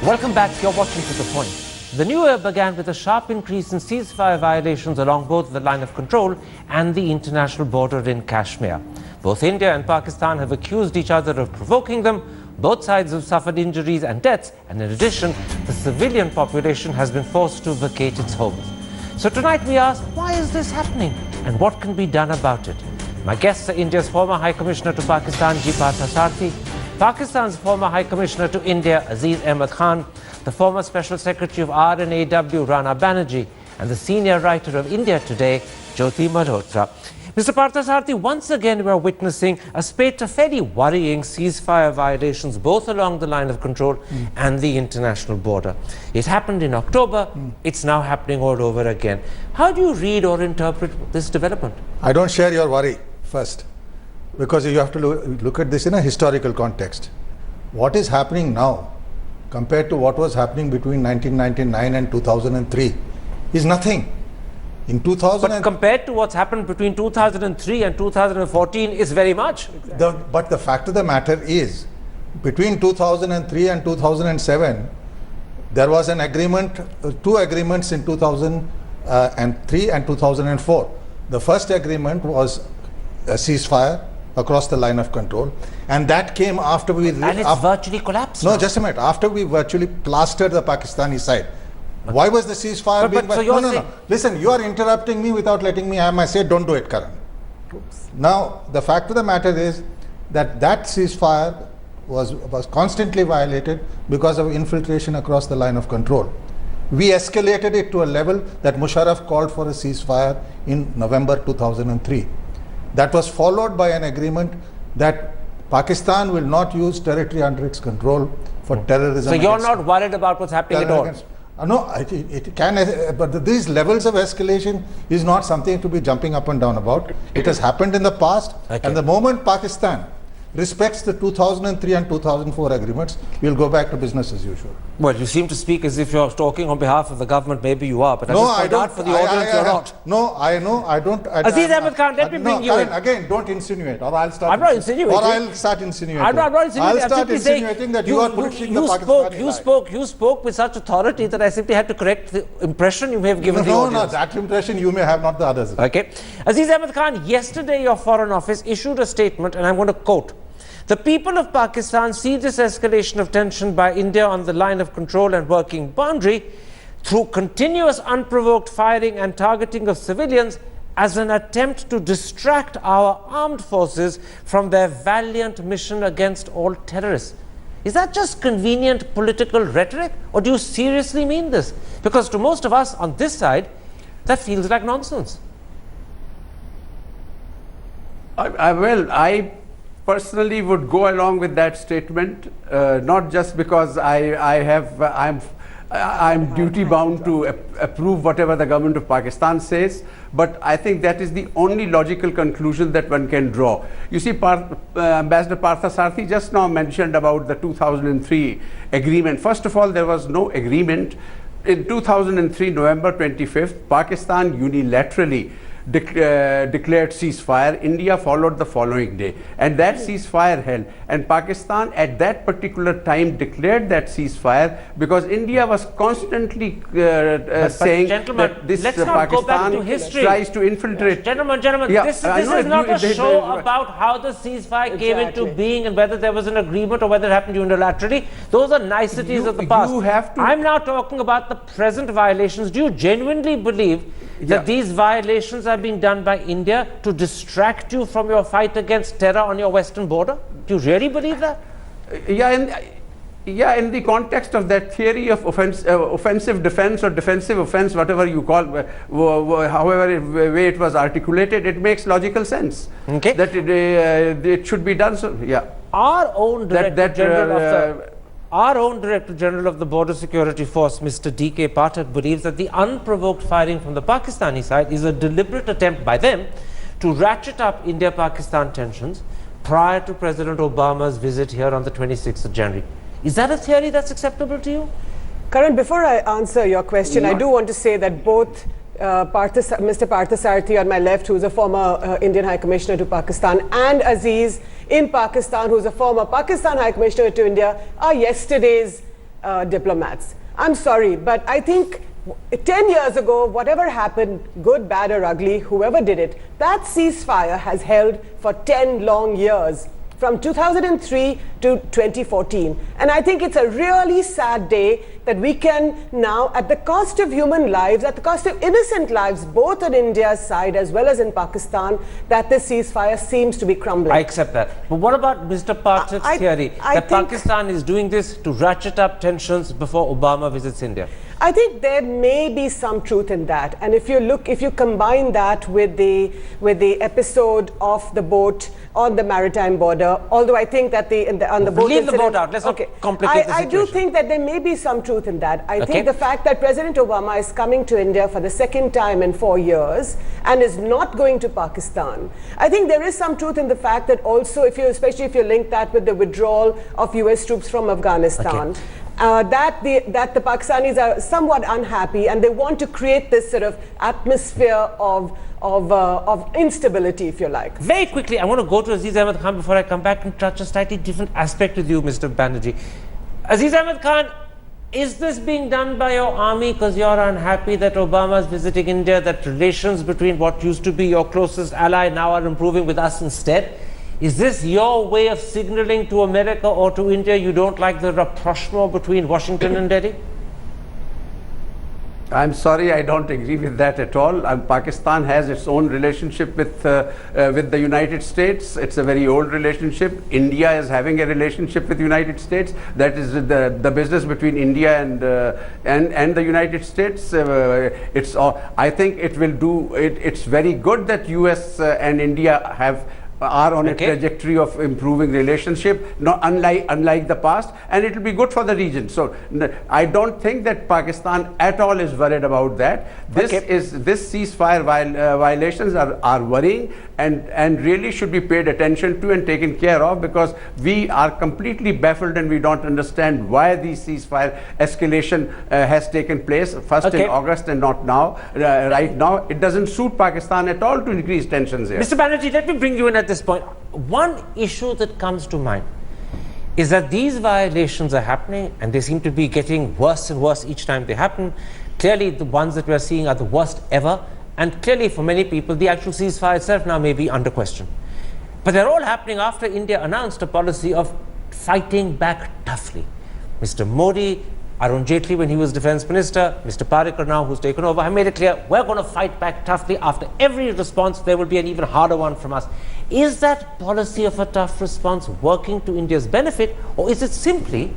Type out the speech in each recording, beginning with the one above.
Welcome back. You're watching To The Point. The new year began with a sharp increase in ceasefire violations along both the line of control and the international border in Kashmir. Both India and Pakistan have accused each other of provoking them. Both sides have suffered injuries and deaths, and in addition, the civilian population has been forced to vacate its homes. So tonight we ask, why is this happening and what can be done about it? My guests are India's former High Commissioner to Pakistan, G. Parthasarathy, Pakistan's former High Commissioner to India, Aziz Ahmed Khan, the former Special Secretary of RNAW, Rana Banerjee, and the senior writer of India Today, Jyoti Malhotra. Mr. Parthasarathy, once again we are witnessing a spate of very worrying ceasefire violations both along the line of control and the international border. It happened in October, it's now happening all over again. How do you read or interpret this development? I don't share your worry, first, because you have to look at this in a historical context. What is happening now compared to what was happening between 1999 and 2003 is nothing. In 2000, but compared to what's happened between 2003 and 2014 is very much. But the fact of the matter is, between 2003 and 2007, there was an agreement, two agreements in 2003 and 2004. The first agreement was a ceasefire across the line of control, and that came after we... And it's virtually collapsed. No, now. just a minute. After we virtually plastered the Pakistani side. Why was the ceasefire being... So no. Listen, you are interrupting me without letting me have my say. Don't do it, Karan. Oops. Now, the fact of the matter is that that ceasefire was constantly violated because of infiltration across the line of control. We escalated it to a level that Musharraf called for a ceasefire in November 2003. That was followed by an agreement that Pakistan will not use territory under its control for terrorism. So you're not worried about what's happening at all? No, it can, but these levels of escalation is not something to be jumping up and down about. It has happened in the past, and the moment Pakistan respects the 2003 and 2004 agreements, we'll go back to business as usual. Well, you seem to speak as if you're talking on behalf of the government. Maybe you are, but no, I don't. For the audience, you're not. No, I don't. Aziz Ahmed Khan, let me bring you in. Again, don't insinuate, or I'll start. I'm not insinuating. Or I'll start insinuating. I'm not insinuating. I'll start insinuating that you are pushing the Pakistani You spoke with such authority that I simply had to correct the impression you may have given the audience. No, that impression you may have, not the others. Okay. Aziz Ahmed Khan, yesterday your Foreign Office issued a statement, and I'm going to quote. The people of Pakistan see this escalation of tension by India on the line of control and working boundary through continuous unprovoked firing and targeting of civilians as an attempt to distract our armed forces from their valiant mission against all terrorists. Is that just convenient political rhetoric, or do you seriously mean this? Because to most of us on this side, that feels like nonsense. I personally would go along with that statement, not just because I'm duty bound to approve whatever the government of Pakistan says, but I think that is the only logical conclusion that one can draw. You see, Ambassador Parthasarathy just now mentioned about the 2003 agreement. First of all, there was no agreement. In 2003, November 25th, Pakistan unilaterally declared ceasefire. India followed the following day, and that ceasefire held, and Pakistan at that particular time declared that ceasefire because India was constantly saying that this Pakistan tries to infiltrate. Gentlemen, this is not a show about how the ceasefire came into being and whether there was an agreement or whether it happened unilaterally. Those are niceties of the past. I'm now talking about the present violations. Do you genuinely believe that these violations are being done by India to distract you from your fight against terror on your western border? Do you really believe that? In the context of that theory of offensive defense or defensive offense, whatever you call, however way it was articulated, it makes logical sense. Okay. That it should be done. So, yeah. Our own Director General of the Border Security Force, Mr. D.K. Pathak, believes that the unprovoked firing from the Pakistani side is a deliberate attempt by them to ratchet up India-Pakistan tensions prior to President Obama's visit here on the 26th of January. Is that a theory that's acceptable to you? Karan, before I answer your question, I do want to say that both Mr. Parthasarathy on my left, who is a former Indian High Commissioner to Pakistan, and Aziz in Pakistan, who is a former Pakistan High Commissioner to India, are yesterday's diplomats. I'm sorry, but I think 10 years ago, whatever happened, good, bad or ugly, whoever did it, that ceasefire has held for 10 long years, from 2003 to 2014. And I think it's a really sad day that we can now, at the cost of human lives, at the cost of innocent lives, both on India's side as well as in Pakistan, that this ceasefire seems to be crumbling. I accept that. But what about Mr. Pathak's theory that Pakistan is doing this to ratchet up tensions before Obama visits India? I think there may be some truth in that, and if you combine that with the episode of the boat on the maritime border, although I think that on the boat leave incident, the boat out. Let's not complicate the situation. I do think that there may be some truth in that. I think the fact that President Obama is coming to India for the second time in 4 years and is not going to Pakistan, I think there is some truth in the fact that also, especially if you link that with the withdrawal of US troops from Afghanistan. That the Pakistanis are somewhat unhappy and they want to create this sort of atmosphere of instability, if you like. Very quickly, I want to go to Aziz Ahmed Khan before I come back and touch a slightly different aspect with you, Mr. Banerjee. Aziz Ahmed Khan, is this being done by your army because you're unhappy that Obama is visiting India, that relations between what used to be your closest ally now are improving with us instead? Is this your way of signaling to America or to India you don't like the rapprochement between Washington and Delhi? I'm sorry, I don't agree with that at all. Pakistan has its own relationship with the United States. It's a very old relationship. India is having a relationship with the United States. That is the business between India and the United States. I think it will do. It's very good that US and India are on a trajectory of improving relationship, not unlike the past, and it will be good for the region. So I don't think that Pakistan at all is worried about that. This ceasefire violations are worrying and really should be paid attention to and taken care of, because we are completely baffled and we don't understand why the ceasefire escalation has taken place first in August and not now. Right now, it doesn't suit Pakistan at all to increase tensions here. Mr. Banerjee, let me bring you in at this point. One issue that comes to mind is that these violations are happening and they seem to be getting worse and worse each time they happen. Clearly, the ones that we are seeing are the worst ever. And clearly, for many people, the actual ceasefire itself now may be under question. But they're all happening after India announced a policy of fighting back toughly. Mr. Modi, Arun Jaitley when he was defense minister, Mr. Parikar now who's taken over, have made it clear, we're going to fight back toughly. After every response, there will be an even harder one from us. Is that policy of a tough response working to India's benefit, or is it simply,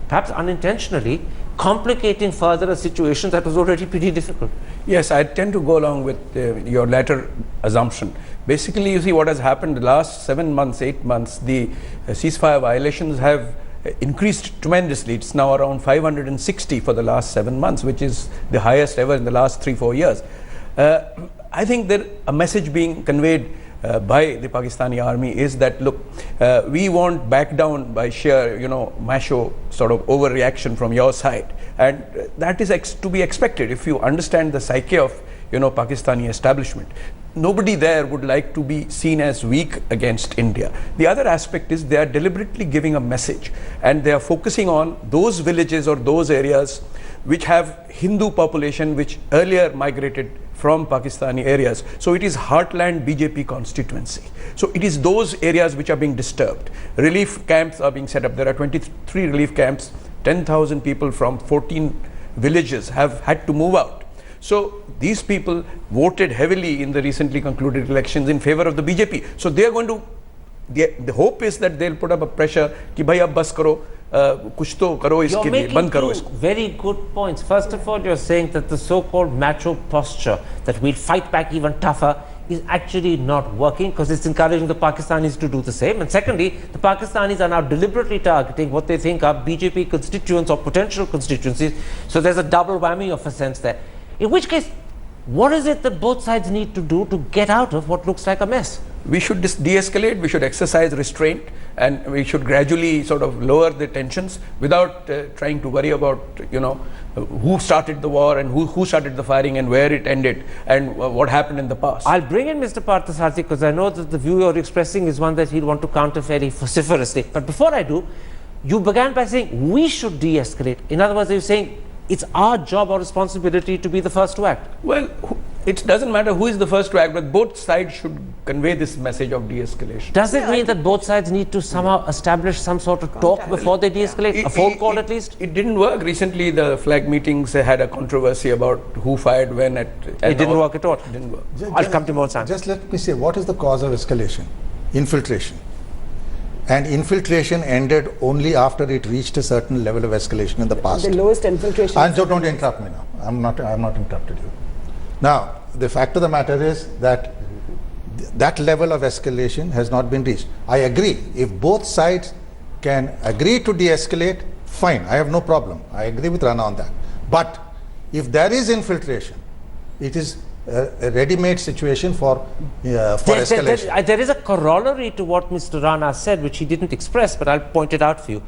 perhaps unintentionally, complicating further a situation that was already pretty difficult? Yes, I tend to go along with your latter assumption. Basically, you see what has happened the last 7 months, 8 months, the ceasefire violations have increased tremendously. It's now around 560 for the last 7 months, which is the highest ever in the last 3-4 years. I think that a message being conveyed by the Pakistani army is that, look, we won't back down by sheer, macho sort of overreaction from your side. And that is to be expected if you understand the psyche of, Pakistani establishment. Nobody there would like to be seen as weak against India. The other aspect is they are deliberately giving a message, and they are focusing on those villages or those areas which have Hindu population which earlier migrated from Pakistani areas. So it is heartland BJP constituency. So it is those areas which are being disturbed. Relief camps are being set up. There are 23 relief camps. 10,000 people from 14 villages have had to move out. So these people voted heavily in the recently concluded elections in favor of the BJP. So they are going to, the hope is that they'll put up a pressure ki bhai ab bas karo, kuch to karo iske liye, band karo isko. Very good points. First of all, you're saying that the so-called macho posture that we'll fight back even tougher is actually not working, because it's encouraging the Pakistanis to do the same. And secondly, the Pakistanis are now deliberately targeting what they think are BJP constituents or potential constituencies. So there's a double whammy of a sense there. In which case, what is it that both sides need to do to get out of what looks like a mess? We should de-escalate, we should exercise restraint, and we should gradually sort of lower the tensions without trying to worry about, who started the war and who started the firing and where it ended and what happened in the past. I'll bring in Mr. Parthasarathi because I know that the view you're expressing is one that he'll want to counter fairly vociferously. But before I do, You began by saying we should de-escalate. In other words, you're saying it's our job or responsibility to be the first to act. Well, it doesn't matter who is the first to act, but both sides should convey this message of de-escalation. Does it mean that both sides need to somehow establish some sort of talk before they de-escalate? A phone call at least? It didn't work. Recently, the flag meetings had a controversy about who fired when. It didn't work at all. It didn't work. I'll come to more time. Just let me say, what is the cause of escalation? Infiltration. And infiltration ended only after it reached a certain level of escalation in the past. The lowest infiltration. And so don't interrupt me now. I'm not interrupted you. Now, the fact of the matter is that that level of escalation has not been reached. I agree. If both sides can agree to de-escalate, fine. I have no problem. I agree with Rana on that. But if there is infiltration, it is a ready-made situation for escalation. There is a corollary to what Mr. Rana said, which he didn't express, but I'll point it out for you.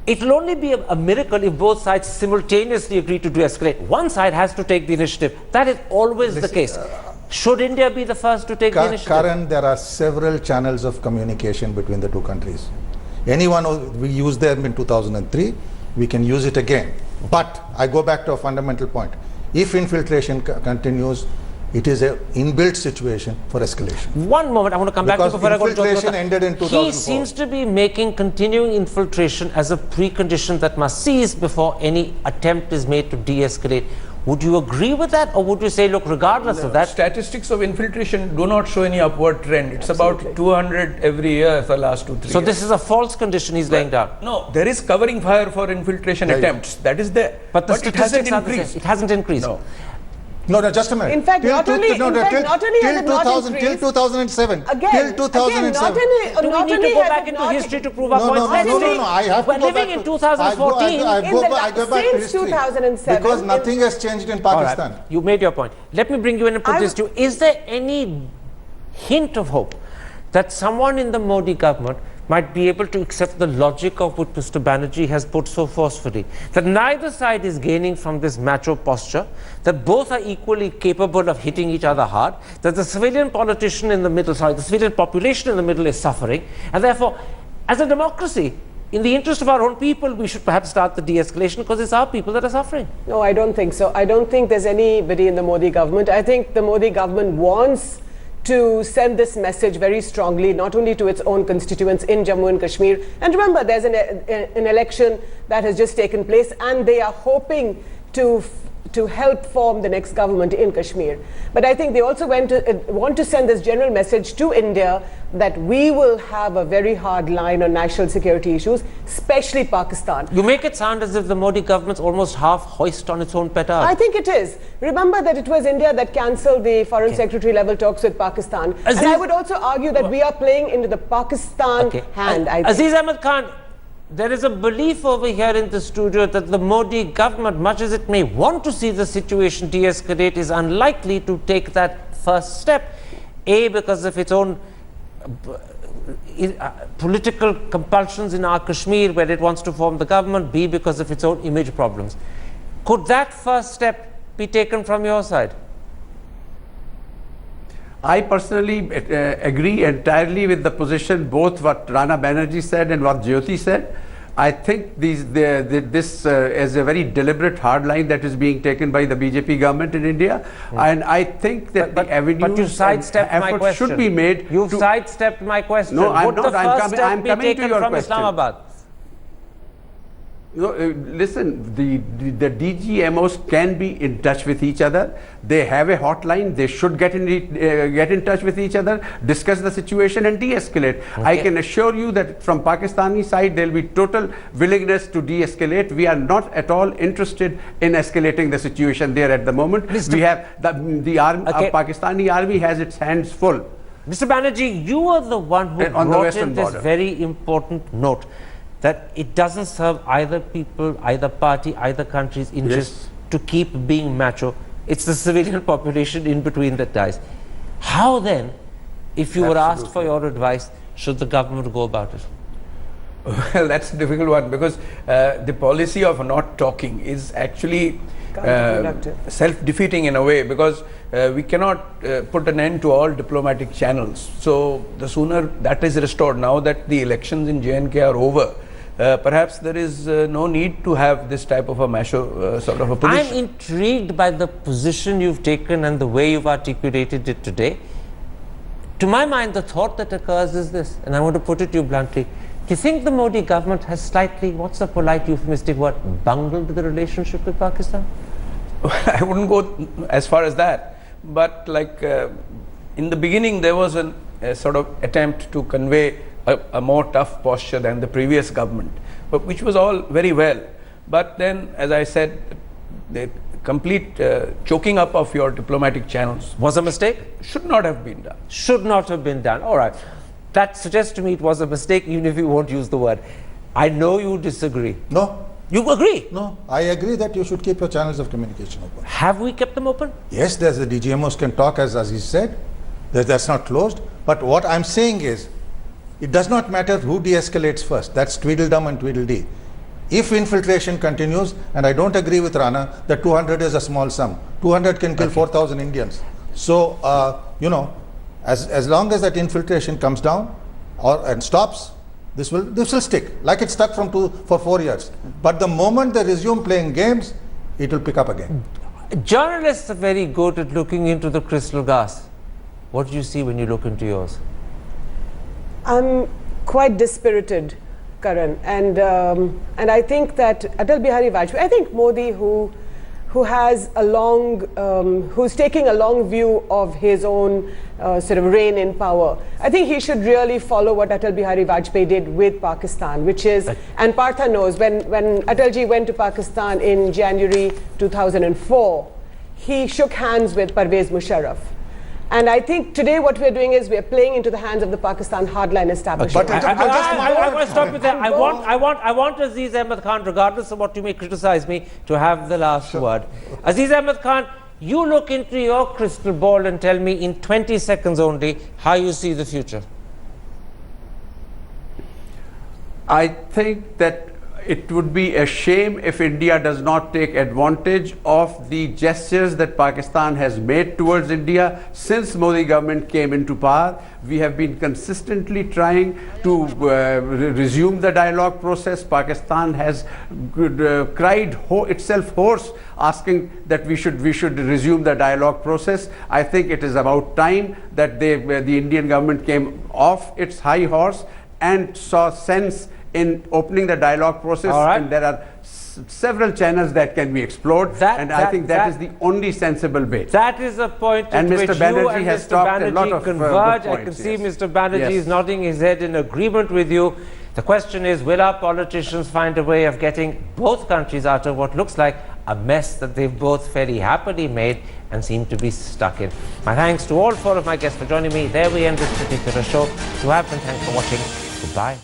It will only be a miracle if both sides simultaneously agree to de-escalate. One side has to take the initiative. That is always the case. Should India be the first to take the initiative? Karan, there are several channels of communication between the two countries. Anyone, we used them in 2003, we can use it again. But I go back to a fundamental point. If infiltration continues, it is an inbuilt situation for escalation. One moment, I want to come back to before I go to infiltration ended in 2004. He seems to be making continuing infiltration as a precondition that must cease before any attempt is made to de-escalate. Would you agree with that, or would you say, look, regardless of that? Statistics of infiltration do not show any upward trend. It's about 200 every year for the last 2-3 years. So this is a false condition he's laying down. No, there is covering fire for infiltration attempts. That is there. But the it hasn't statistics are the increased. same. It hasn't increased. No, just a minute. In fact, not only has it not increased. Till 2007. Again, till 2007. Do we need to go back into history to prove our points? No, I have to We're go living back in 2014. I go back to Since history 2007. because nothing has changed in Pakistan. Right. You made your point. Let me bring you in and put this to you. Is there any hint of hope that someone in the Modi government might be able to accept the logic of what Mr. Banerjee has put so forcefully, that neither side is gaining from this macho posture, that both are equally capable of hitting each other hard, that the civilian politician in the middle, the civilian population in the middle is suffering, and therefore, as a democracy, in the interest of our own people, we should perhaps start the de-escalation because it's our people that are suffering. No, I don't think so. I don't think there's anybody in the Modi government. I think the Modi government wants to send this message very strongly, not only to its own constituents in Jammu and Kashmir. And remember, there's an election that has just taken place, and they are hoping to help form the next government in Kashmir. But I think they also want to send this general message to India that we will have a very hard line on national security issues, especially Pakistan. You make it sound as if the Modi government's almost half hoist on its own petard. I think it is. Remember that it was India that cancelled the foreign secretary level talks with Pakistan. And I would also argue that we are playing into the Pakistan hand, I think. Aziz Ahmed Khan, there is a belief over here in the studio that the Modi government, much as it may want to see the situation de-escalate, is unlikely to take that first step. A, because of its own political compulsions in our Kashmir where it wants to form the government. B, because of its own image problems. Could that first step be taken from your side? I personally agree entirely with the position, both what Rana Banerjee said and what Jyoti said. I think this is a very deliberate hard line that is being taken by the BJP government in India, and I think that the avenues you sidestepped my efforts question. should be made. You've sidestepped my question. No, I'm Would not. the first step I'm be coming to taken your from question. Islamabad? No, listen, the DGMOs can be in touch with each other. They have a hotline. They should get in touch with each other, discuss the situation and de-escalate. Okay. I can assure you that from Pakistani side, there will be total willingness to de-escalate. We are not at all interested in escalating the situation there at the moment. We have the army, Pakistani army has its hands full. Mr. Banerjee, you are the one who brought in this very important note, that it doesn't serve either people, either party, either country's interests to keep being macho. It's the civilian population in between that dies. How then, if you were asked for your advice, should the government go about it? Well, that's a difficult one, because the policy of not talking is actually self-defeating in a way, because we cannot put an end to all diplomatic channels. So the sooner that is restored, now that the elections in J&K are over, perhaps there is no need to have this type of a macho sort of a position. I'm intrigued by the position you've taken and the way you've articulated it today. To my mind, the thought that occurs is this, and I want to put it to you bluntly. Do you think the Modi government has slightly, what's the polite euphemistic word, bungled the relationship with Pakistan? I wouldn't go as far as that, but like in the beginning there was a sort of attempt to convey a more tough posture than the previous government, but which was all very well. But then, as I said, the complete choking up of your diplomatic channels Was a mistake? should not have been done. Should not have been done. All right. That suggests to me it was a mistake, even if you won't use the word. I know you disagree. No, You agree? no, I agree that you should keep your channels of communication open. Have we kept them open? Yes, there's the DGMOs can talk, as he said, that's not closed. But what I'm saying is, it does not matter who de-escalates first. That's Tweedledum and Tweedledee. If infiltration continues, and I don't agree with Rana that 200 is a small sum. 200 can kill 4,000 Indians. So, you know, as long as that infiltration comes down and stops, this will stick, like it stuck for 4 years. But the moment they resume playing games, it will pick up again. Journalists are very good at looking into the crystal glass. What do you see when you look into yours? I'm quite dispirited, Karan, and I think that Atal Bihari Vajpayee, I think Modi, who has a long, who's taking a long view of his own sort of reign in power, I think he should really follow what Atal Bihari Vajpayee did with Pakistan, which is, and Partha knows, when Atalji went to Pakistan in January 2004, he shook hands with Parvez Musharraf. And I think today what we're doing is we're playing into the hands of the Pakistan hardline establishment. But I want to stop with that. I want Aziz Ahmed Khan, regardless of what you may criticize me, to have the last word. Aziz Ahmed Khan, you look into your crystal ball and tell me in 20 seconds only how you see the future. I think that it would be a shame if India does not take advantage of the gestures that Pakistan has made towards India since Modi government came into power. We have been consistently trying to resume the dialogue process. Pakistan has cried itself hoarse, asking that we should resume the dialogue process. I think it is about time that the Indian government came off its high horse and saw sense in opening the dialogue process, and there are several channels that can be explored, and I think that is the only sensible way. That is a point and at Mr. which Banerjee you and has Mr. talked a lot Banerjee of converge. good I can see points, Mr. Banerjee is nodding his head in agreement with you. The question is, will our politicians find a way of getting both countries out of what looks like a mess that they've both fairly happily made and seem to be stuck in? My thanks to all four of my guests for joining me. There we end this particular show. To have been, thanks for watching. Goodbye.